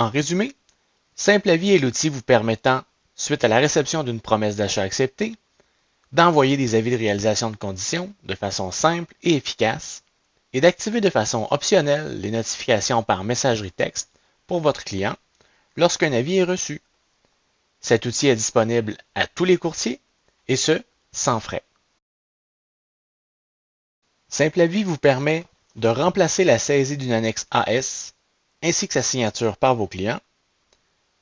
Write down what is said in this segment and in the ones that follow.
En résumé, SimpleAvis est l'outil vous permettant, suite à la réception d'une promesse d'achat acceptée, d'envoyer des avis de réalisation de conditions de façon simple et efficace et d'activer de façon optionnelle les notifications par messagerie texte pour votre client lorsqu'un avis est reçu. Cet outil est disponible à tous les courtiers et ce, sans frais. SimpleAvis vous permet de remplacer la saisie d'une annexe AS ainsi que sa signature par vos clients,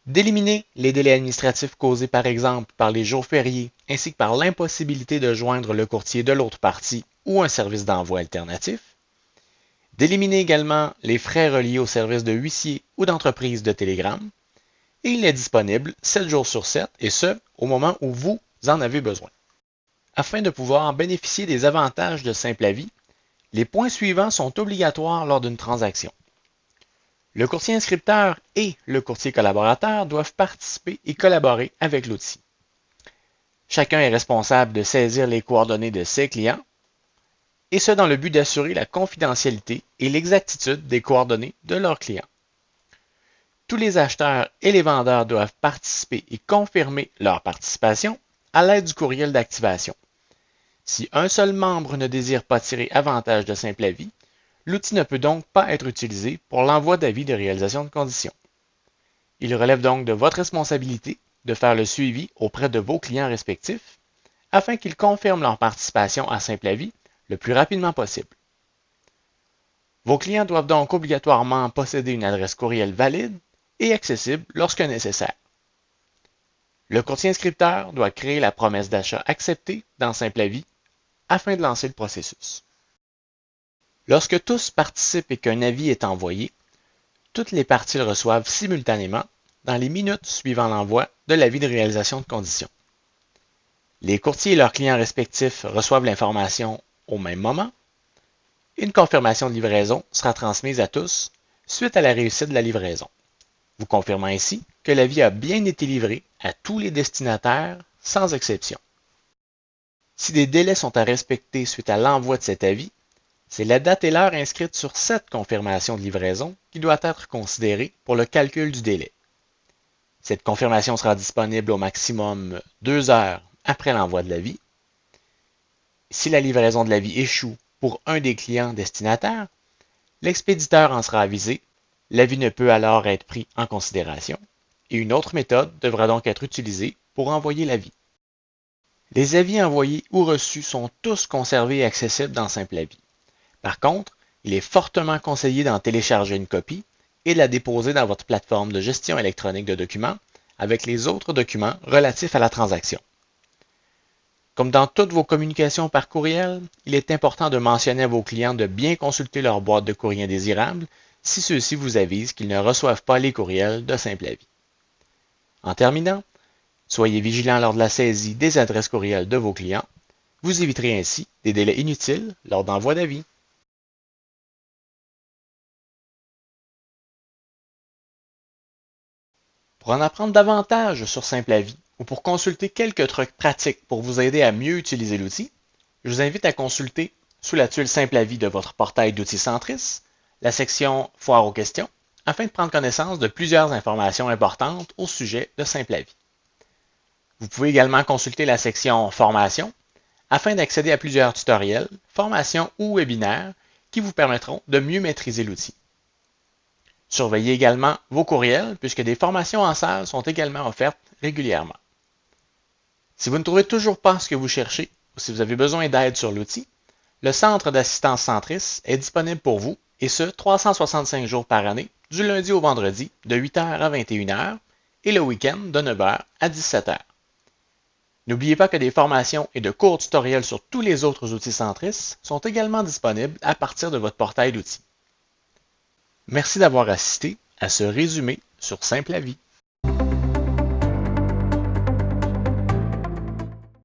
d'éliminer les délais administratifs causés par exemple par les jours fériés ainsi que par l'impossibilité de joindre le courtier de l'autre partie ou un service d'envoi alternatif, d'éliminer également les frais reliés au service de huissier ou d'entreprise de télégramme, et il est disponible 7 jours sur 7 et ce, au moment où vous en avez besoin. Afin de pouvoir bénéficier des avantages de SimpleAvis, les points suivants sont obligatoires lors d'une transaction. Le courtier inscripteur et le courtier collaborateur doivent participer et collaborer avec l'outil. Chacun est responsable de saisir les coordonnées de ses clients, et ce dans le but d'assurer la confidentialité et l'exactitude des coordonnées de leurs clients. Tous les acheteurs et les vendeurs doivent participer et confirmer leur participation à l'aide du courriel d'activation. Si un seul membre ne désire pas tirer avantage de SimpleAvis, l'outil ne peut donc pas être utilisé pour l'envoi d'avis de réalisation de conditions. Il relève donc de votre responsabilité de faire le suivi auprès de vos clients respectifs afin qu'ils confirment leur participation à SimpleAvis le plus rapidement possible. Vos clients doivent donc obligatoirement posséder une adresse courriel valide et accessible lorsque nécessaire. Le courtier inscripteur doit créer la promesse d'achat acceptée dans SimpleAvis afin de lancer le processus. Lorsque tous participent et qu'un avis est envoyé, toutes les parties le reçoivent simultanément dans les minutes suivant l'envoi de l'avis de réalisation de conditions. Les courtiers et leurs clients respectifs reçoivent l'information au même moment. Une confirmation de livraison sera transmise à tous suite à la réussite de la livraison, vous confirmant ainsi que l'avis a bien été livré à tous les destinataires sans exception. Si des délais sont à respecter suite à l'envoi de cet avis, c'est la date et l'heure inscrite sur cette confirmation de livraison qui doit être considérée pour le calcul du délai. Cette confirmation sera disponible au maximum 2 heures après l'envoi de l'avis. Si la livraison de l'avis échoue pour un des clients destinataires, l'expéditeur en sera avisé, l'avis ne peut alors être pris en considération et une autre méthode devra donc être utilisée pour envoyer l'avis. Les avis envoyés ou reçus sont tous conservés et accessibles dans SimpleAvis. Par contre, il est fortement conseillé d'en télécharger une copie et de la déposer dans votre plateforme de gestion électronique de documents avec les autres documents relatifs à la transaction. Comme dans toutes vos communications par courriel, il est important de mentionner à vos clients de bien consulter leur boîte de courrier indésirable si ceux-ci vous avisent qu'ils ne reçoivent pas les courriels de SimpleAvis. En terminant, soyez vigilants lors de la saisie des adresses courriels de vos clients. Vous éviterez ainsi des délais inutiles lors d'envoi d'avis. Pour en apprendre davantage sur SimpleAvis ou pour consulter quelques trucs pratiques pour vous aider à mieux utiliser l'outil, je vous invite à consulter sous la tuile SimpleAvis de votre portail d'outils Centris, la section Foire aux questions, afin de prendre connaissance de plusieurs informations importantes au sujet de SimpleAvis. Vous pouvez également consulter la section Formation afin d'accéder à plusieurs tutoriels, formations ou webinaires qui vous permettront de mieux maîtriser l'outil. Surveillez également vos courriels puisque des formations en salle sont également offertes régulièrement. Si vous ne trouvez toujours pas ce que vous cherchez ou si vous avez besoin d'aide sur l'outil, le Centre d'assistance Centris est disponible pour vous et ce 365 jours par année, du lundi au vendredi de 8h à 21h et le week-end de 9h à 17h. N'oubliez pas que des formations et de courts tutoriels sur tous les autres outils Centris sont également disponibles à partir de votre portail d'outils. Merci d'avoir assisté à ce résumé sur SimpleAvis.